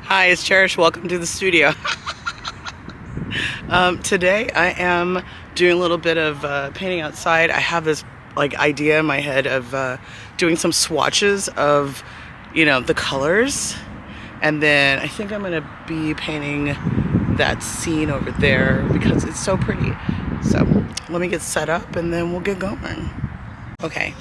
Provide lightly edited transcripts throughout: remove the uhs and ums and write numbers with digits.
Hi, it's Cherish. Welcome to the studio. Today I am doing a little bit of painting outside. I have this idea in my head of doing some swatches of, the colors. And then I think I'm going to be painting that scene over there because it's so pretty. So let me get set up and then we'll get going. Okay,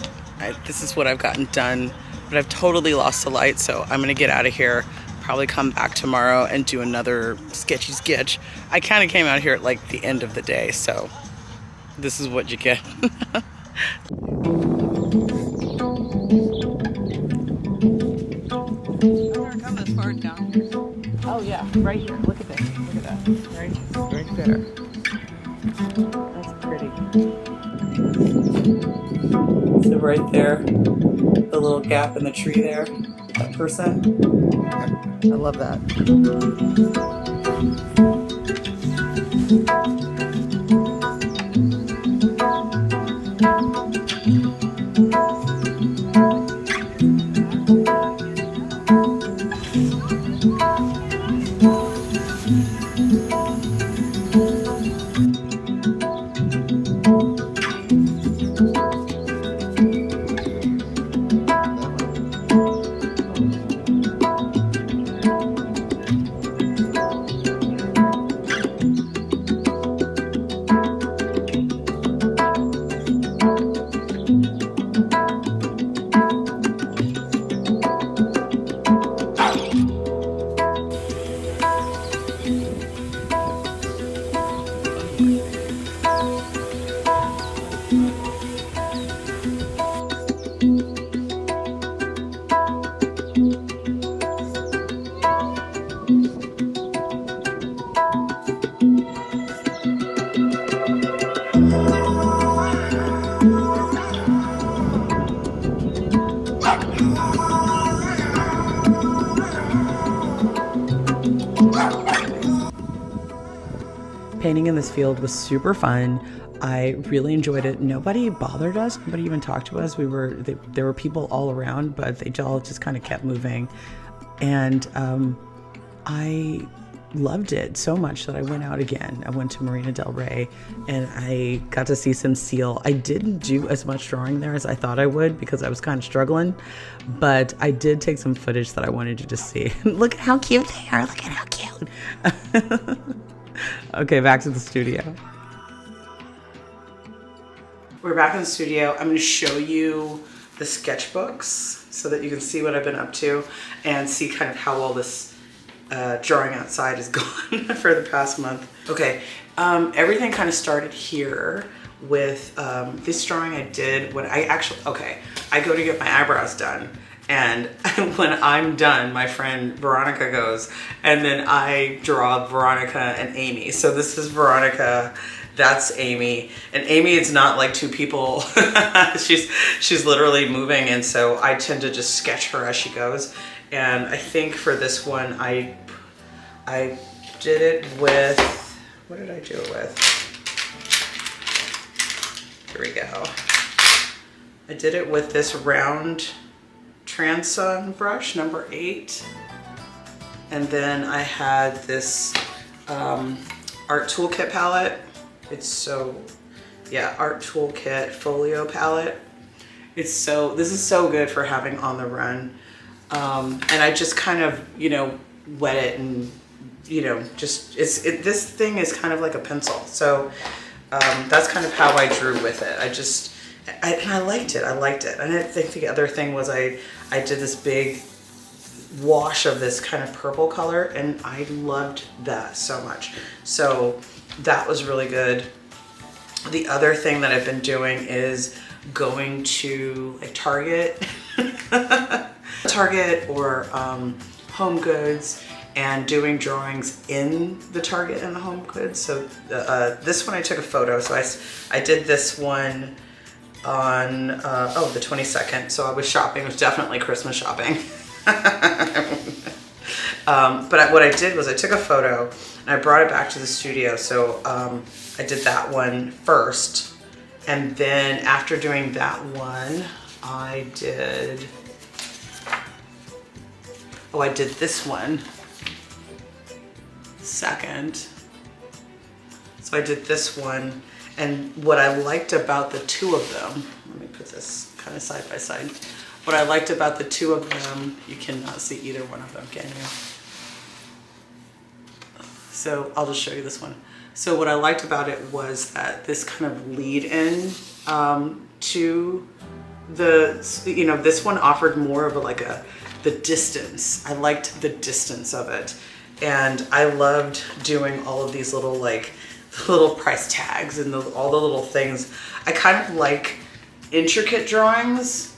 this is what I've gotten done, but I've totally lost the light, so I'm going to get out of here. Probably come back tomorrow and do another sketchy sketch. I kind of came out here at the end of the day, so this is what you get. Oh yeah, right here. Look at this. Look at that. Right there. That's pretty. So right there, the little gap in the tree there, that person. I love that. Painting in this field was super fun. I really enjoyed it. Nobody bothered us. Nobody even talked to us. There were people all around, but they all just kind of kept moving. And I loved it so much that I went out again. I went to Marina del Rey and I got to see some seal. I didn't do as much drawing there as I thought I would because I was kind of struggling, but I did take some footage that I wanted you to see. Look at how cute they are. Look at how cute. Okay, back to the studio. We're back in the studio. I'm going to show you the sketchbooks so that you can see what I've been up to and see kind of how all this drawing outside has gone for the past month. Okay, everything kind of started here with this drawing I did when I go to get my eyebrows done. And when I'm done, my friend Veronica goes, and then I draw Veronica and Amy. So this is Veronica, that's Amy. And Amy is not like two people. she's literally moving, and so I tend to just sketch her as she goes. And I think for this one, I did it with, what did I do it with? Here we go. I did it with this round Transon brush, number 8. And then I had this Art Toolkit palette. It's Art Toolkit Folio palette. This is so good for having on the run. And I just kind of, wet it and, this thing is kind of like a pencil. So that's kind of how I drew with it. I liked it. And I think the other thing was I did this big wash of this kind of purple color, and I loved that so much. So that was really good. The other thing that I've been doing is going to Target, or Home Goods, and doing drawings in the Target and the Home Goods. So this one I took a photo. So I did this one on the 22nd. So I was shopping. It was definitely Christmas shopping. But what I did was I took a photo and I brought it back to the studio. So I did that one first, and then after doing that one, I did this one. second. So I did this one, and what I liked about the two of them, let me put this kind of side by side. What I liked about the two of them, you cannot see either one of them, can you? So I'll just show you this one. So what I liked about it was that this kind of lead in to the, you know, this one offered more of a, the distance. I liked the distance of it. And I loved doing all of these little little price tags and all the little things. I kind of like intricate drawings,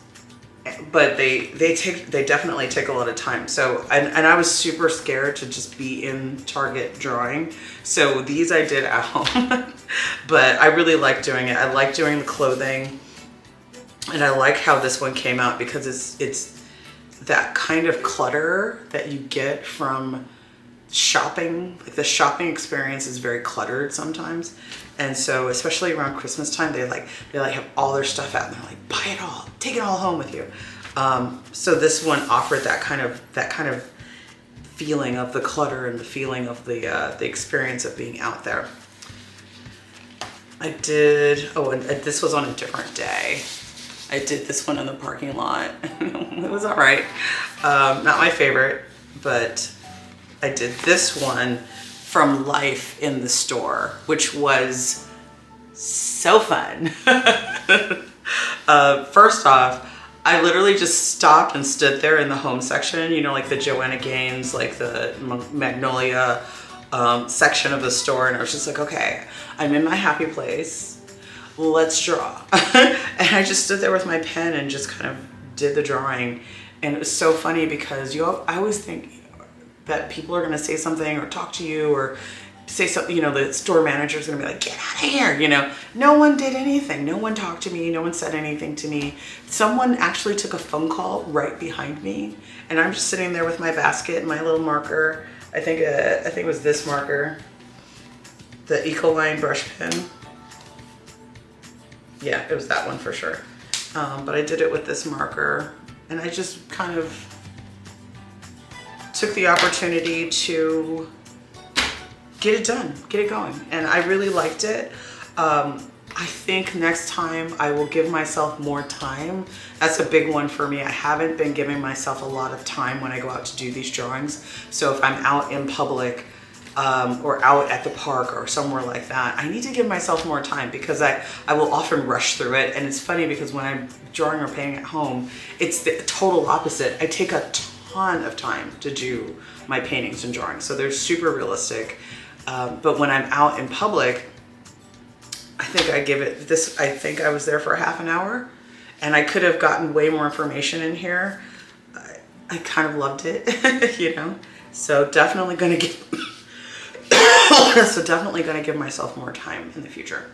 but they definitely take a lot of time. So, and I was super scared to just be in Target drawing. So these I did at home, but I really like doing it. I like doing the clothing, and I like how this one came out because it's that kind of clutter that you get from shopping. Like the shopping experience is very cluttered sometimes, and so especially around Christmas time, they have all their stuff out and they're like, buy it all, take it all home with you. So this one offered that kind of feeling of the clutter and the feeling of the experience of being out there. I did, oh, and this was on a different day. I did this one in the parking lot. It was all right. Not my favorite, but I did this one from life in the store, which was so fun. First off, I literally just stopped and stood there in the home section, you know, like the Joanna Gaines, like the Magnolia section of the store. And I was just like, okay, I'm in my happy place. Let's draw. And I just stood there with my pen and just kind of did the drawing. And it was so funny because I always think that people are going to say something or talk to you or say something, you know, the store manager is going to be like, get out of here, you know. No one did anything. No one talked to me. No one said anything to me. Someone actually took a phone call right behind me, and I'm just sitting there with my basket and my little marker. I think it was this marker, the Ecoline brush pen. Yeah, it was that one for sure. But I did it with this marker, and I just kind of took the opportunity to get it done, get it going. And I really liked it. I think next time I will give myself more time. That's a big one for me. I haven't been giving myself a lot of time when I go out to do these drawings. So if I'm out in public or out at the park or somewhere like that, I need to give myself more time because I will often rush through it. And it's funny because when I'm drawing or painting at home, it's the total opposite. I take a ton of time to do my paintings and drawings. So they're super realistic. But when I'm out in public, I think I give it this, I think I was there for a half an hour and I could have gotten way more information in here. I kind of loved it, you know? So definitely gonna give, give myself more time in the future.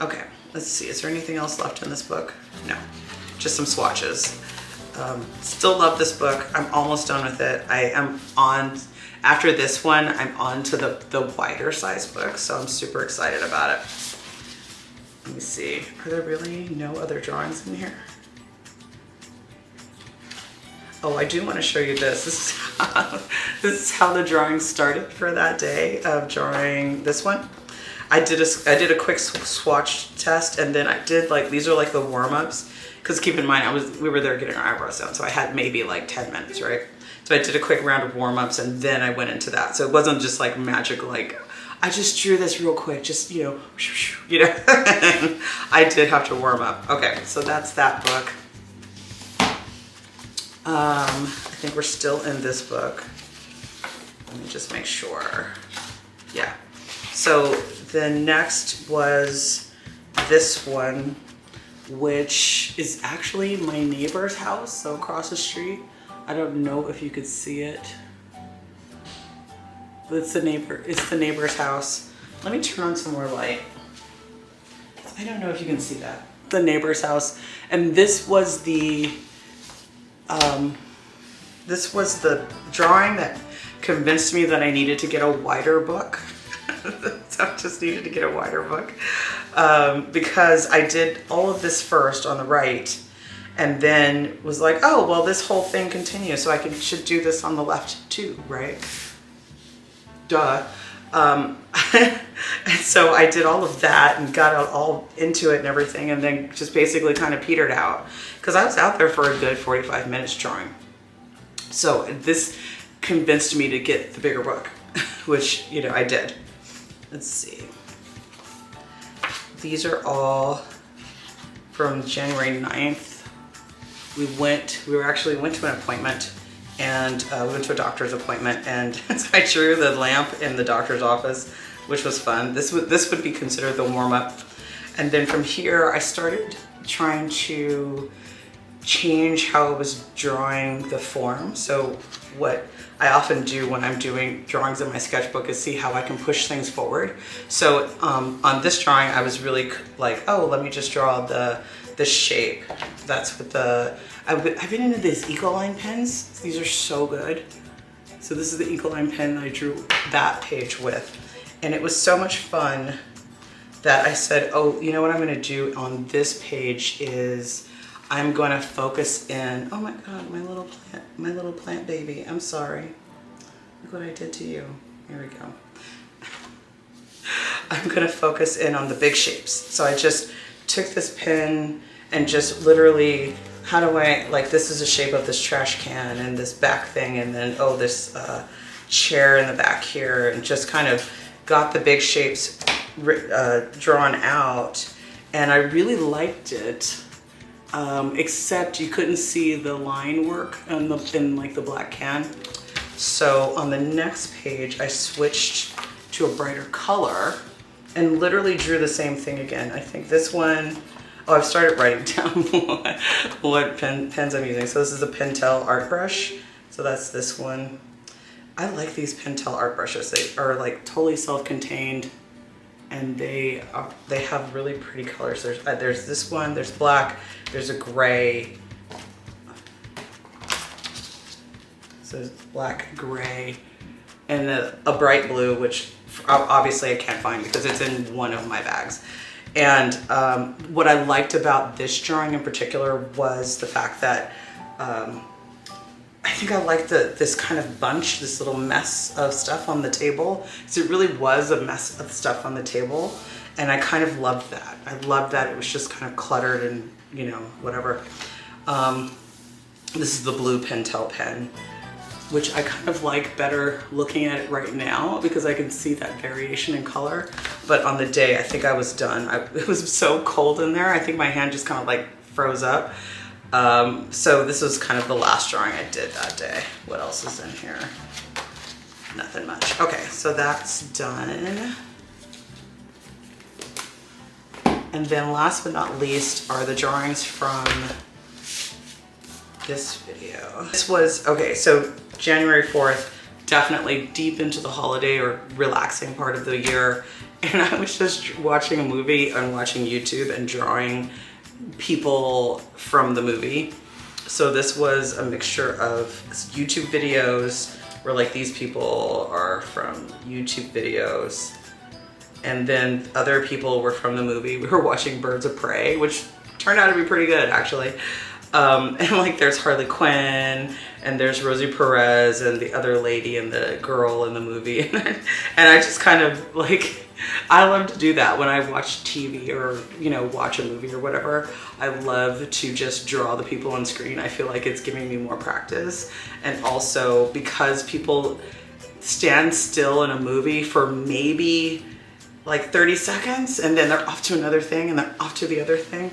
Okay, let's see, is there anything else left in this book? No, just some swatches. Still love this book. I'm almost done with it. I am on, after this one, I'm on to the wider size book, so I'm super excited about it. Let me see, are there really no other drawings in here? Oh, I do want to show you this. This is how the drawing started for that day of drawing this one. I did a quick swatch test, and then I did these are like the warm-ups, because keep in mind we were there getting our eyebrows done, so I had maybe like 10 minutes, right? So I did a quick round of warm-ups and then I went into that. So it wasn't just like magic, like I just drew this real quick, just you know. I did have to warm up. Okay, so that's that book. I think we're still in this book. Let me just make sure. Yeah. So the next was this one, which is actually my neighbor's house, so across the street. I don't know if you could see it. But it's the neighbor's house. Let me turn on some more light. I don't know if you can see that. The neighbor's house. And this was the drawing that convinced me that I needed to get a wider book. So I just needed to get a wider book. Because I did all of this first on the right, and then was like, oh, well, this whole thing continues, so I should do this on the left too, right? duh. And so I did all of that and got all into it and everything, and then just basically kind of petered out because I was out there for a good 45 minutes drawing. So this convinced me to get the bigger book, which, you know, I did. Let's see. These are all from January 9th. We actually went to an appointment, and we went to a doctor's appointment, and so I drew the lamp in the doctor's office, which was fun. This would be considered the warm-up. And then from here, I started trying to change how I was drawing the form. So what I often do when I'm doing drawings in my sketchbook is see how I can push things forward. So on this drawing, I was really like, oh, let me just draw the shape. That's what I've been into these Ecoline pens. These are so good. So this is the Ecoline pen that I drew that page with. And it was so much fun that I said, oh, you know what I'm gonna do on this page is I'm going to focus in, oh my God, my little plant baby. I'm sorry. Look what I did to you. Here we go. I'm going to focus in on the big shapes. So I just took this pen and just literally, how do I, like this is the shape of this trash can and this back thing, and then, oh, this chair in the back here, and just kind of got the big shapes drawn out. And I really liked it. Except you couldn't see the line work in like the black can. So on the next page, I switched to a brighter color and literally drew the same thing again. I think this one, oh, I've started writing down what pens I'm using. So this is a Pentel art brush. So that's this one. I like these Pentel art brushes. They are like totally self-contained, and they have really pretty colors. There's this one, there's black, there's a gray. So there's black, gray, and a bright blue, which obviously I can't find because it's in one of my bags. And what I liked about this drawing in particular was the fact that I think I liked this kind of bunch, this little mess of stuff on the table. So it really was a mess of stuff on the table. And I kind of loved that. I loved that it was just kind of cluttered and, you know, whatever. This is the blue Pentel pen, which I kind of like better looking at it right now because I can see that variation in color. But on the day, I think I was done. It was so cold in there. I think my hand just kind of like froze up. So this was kind of the last drawing I did that day. What else is in here? Nothing much. Okay, so that's done. And then last but not least are the drawings from this video. This was, okay, so January 4th, definitely deep into the holiday or relaxing part of the year. And I was just watching a movie and watching YouTube and drawing people from the movie. So this was a mixture of YouTube videos where like these people are from YouTube videos, and then other people were from the movie. We were watching Birds of Prey, which turned out to be pretty good actually. And like there's Harley Quinn and there's Rosie Perez and the other lady and the girl in the movie. And I just kind of like, I love to do that when I watch TV or, you know, watch a movie or whatever. I love to just draw the people on screen. I feel like it's giving me more practice. And also because people stand still in a movie for maybe like 30 seconds and then they're off to another thing and they're off to the other thing.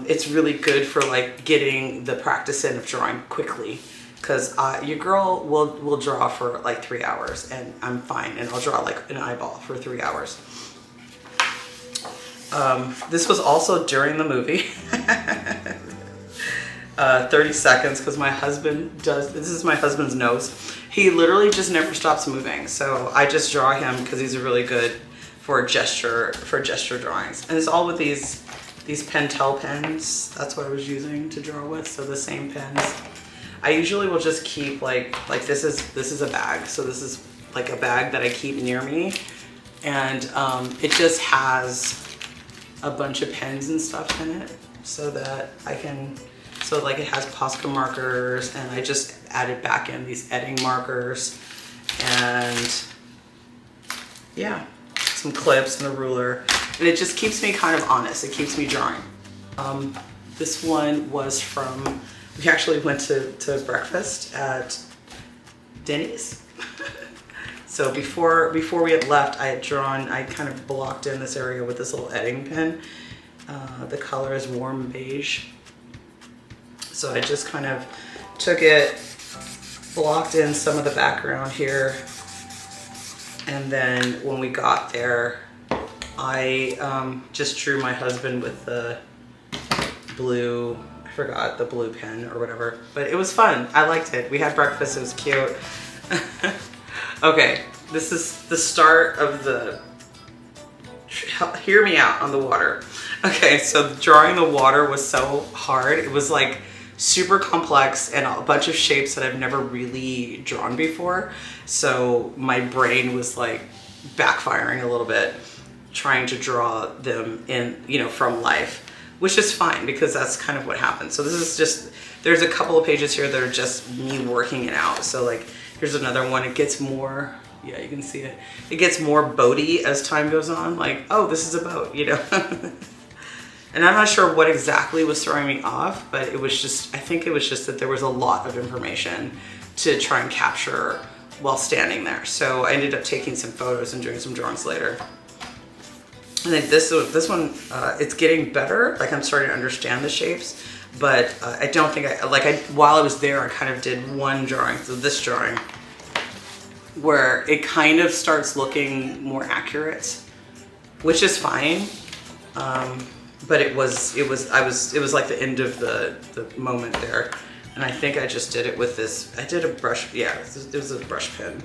It's really good for like getting the practice in of drawing quickly, because your girl will draw for like 3 hours and I'm fine, and I'll draw like an eyeball for 3 hours. This was also during the movie. 30 seconds, because my husband this is my husband's nose. He literally just never stops moving. So I just draw him because he's really good for gesture drawings. And it's all with these Pentel pens. That's what I was using to draw with. So the same pens. I usually will just keep like this is a bag. So this is like a bag that I keep near me. And it just has a bunch of pens and stuff in it so that I can, so like it has Posca markers, and I just added back in these Edding markers, and yeah, some clips and a ruler. And it just keeps me kind of honest. It keeps me drawing. This one was from, we actually went to breakfast at Denny's. So before we had left, I had drawn, I kind of blocked in this area with this little edding pen. The color is warm beige. So I just kind of took it, blocked in some of the background here. And then when we got there, I just drew my husband with the blue, I forgot the blue pen or whatever, but it was fun. I liked it. We had breakfast, it was cute. Okay, this is the start of the, hear me out on the water. Okay, so drawing the water was so hard. It was like super complex and a bunch of shapes that I've never really drawn before. So my brain was like backfiring a little bit, trying to draw them in, you know, from life, which is fine because that's kind of what happens. So this is just, there's a couple of pages here that are just me working it out. So like, here's another one. It gets more, yeah, you can see it. It gets more boaty as time goes on. Like, oh, this is a boat, you know? And I'm not sure what exactly was throwing me off, but it was just, I think it was just that there was a lot of information to try and capture while standing there. So I ended up taking some photos and doing some drawings later. I think this one, it's getting better. Like I'm starting to understand the shapes, but I don't think while I was there, I kind of did one drawing, so this drawing, where it kind of starts looking more accurate, which is fine. But it was like the end of the moment there. And I think I just did it with this, I did a brush, yeah, it was a brush pen.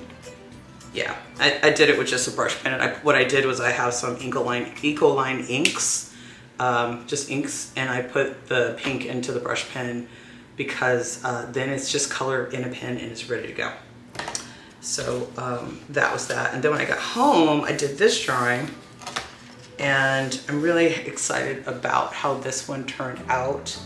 Yeah, I did it with just a brush pen. And what I did was I have some Ecoline inks, just inks, and I put the pink into the brush pen because then it's just color in a pen and it's ready to go. So that was that. And then when I got home, I did this drawing. And I'm really excited about how this one turned out.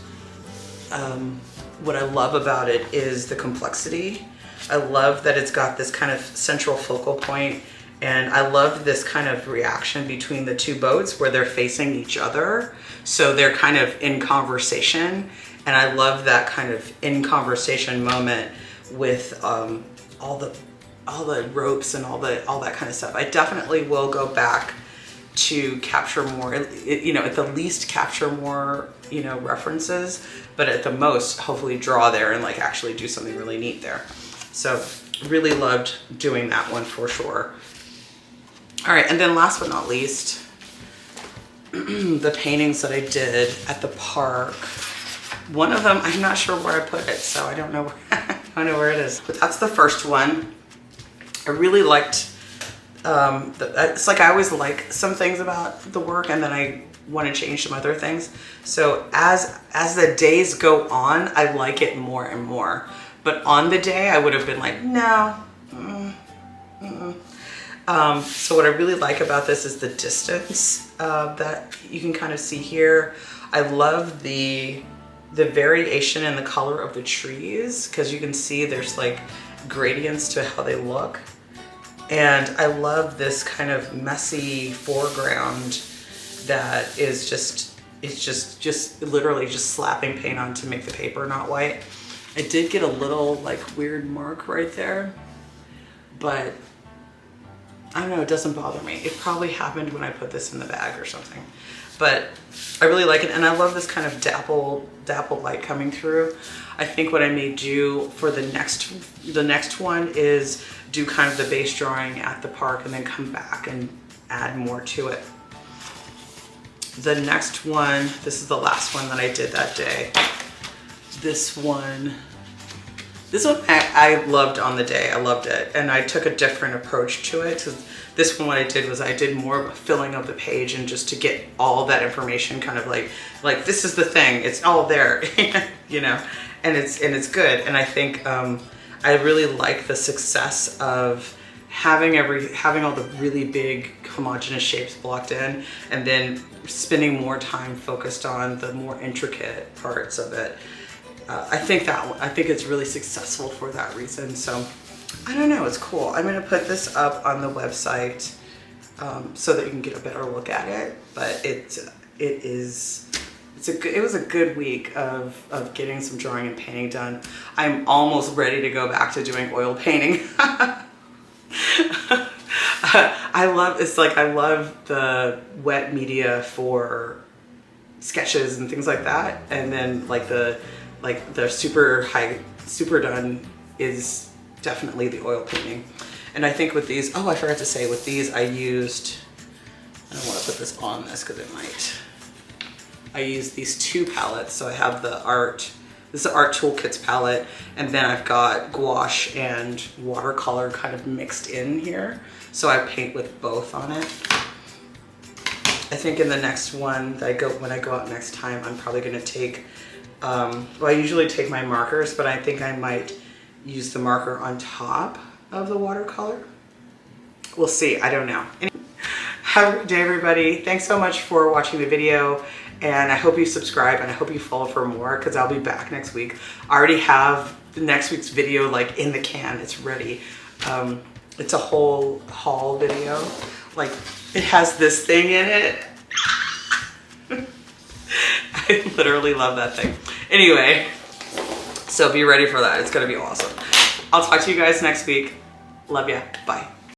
What I love about it is the complexity. I love that it's got this kind of central focal point, and I love this kind of reaction between the two boats where they're facing each other. So they're kind of in conversation, and I love that kind of in conversation moment with all the ropes and all that kind of stuff. I definitely will go back to capture more, you know, at the least capture more, you know, references, but at the most, hopefully draw there and like actually do something really neat there. So really loved doing that one for sure. All right, and then last but not least, the paintings that I did at the park. One of them, I'm not sure where I put it, so I don't know where, I don't know where it is. But that's the first one. I really liked, it's like I always like some things about the work and then I want to change some other things. So as the days go on, I like it more and more. But on the day, I would have been like, no. So what I really like about this is the distance that you can kind of see here. I love the variation in the color of the trees because you can see there's like gradients to how they look. And I love this kind of messy foreground that is just literally just slapping paint on to make the paper not white. I did get a little like weird mark right there, but I don't know, it doesn't bother me. It probably happened when I put this in the bag or something, but I really like it. And I love this kind of dapple light coming through. I think what I may do for the next one is do kind of the base drawing at the park and then come back and add more to it. The next one, this is the last one that I did that day. This one I loved on the day. I loved it. And I took a different approach to it. So this one, what I did was I did more of a filling of the page and just to get all that information kind of like this is the thing. It's all there, you know, and it's good. And I think I really like the success of having all the really big homogeneous shapes blocked in and then spending more time focused on the more intricate parts of it. I think it's really successful for that reason. So I don't know, it's cool. I'm gonna put this up on the website so that you can get a better look at it. But it was a good week of getting some drawing and painting done. I'm almost ready to go back to doing oil painting. I love the wet media for sketches and things like that, and then like the super done is definitely the oil painting. And I think with these, oh, I forgot to say, with these I don't want to put this on this because it might. I used these two palettes. So I have this is the Art Toolkits palette, and then I've got gouache and watercolor kind of mixed in here. So I paint with both on it. I think in the next one when I go out next time, I'm probably gonna take, well, I usually take my markers, but I think I might use the marker on top of the watercolor. We'll see, I don't know. Have a good day, everybody. Thanks so much for watching the video, and I hope you subscribe and I hope you follow for more, because I'll be back next week. I already have the next week's video like in the can, it's ready. It's a whole haul video. Like, it has this thing in it. I literally love that thing. Anyway, so be ready for that. It's gonna be awesome. I'll talk to you guys next week. Love ya. Bye.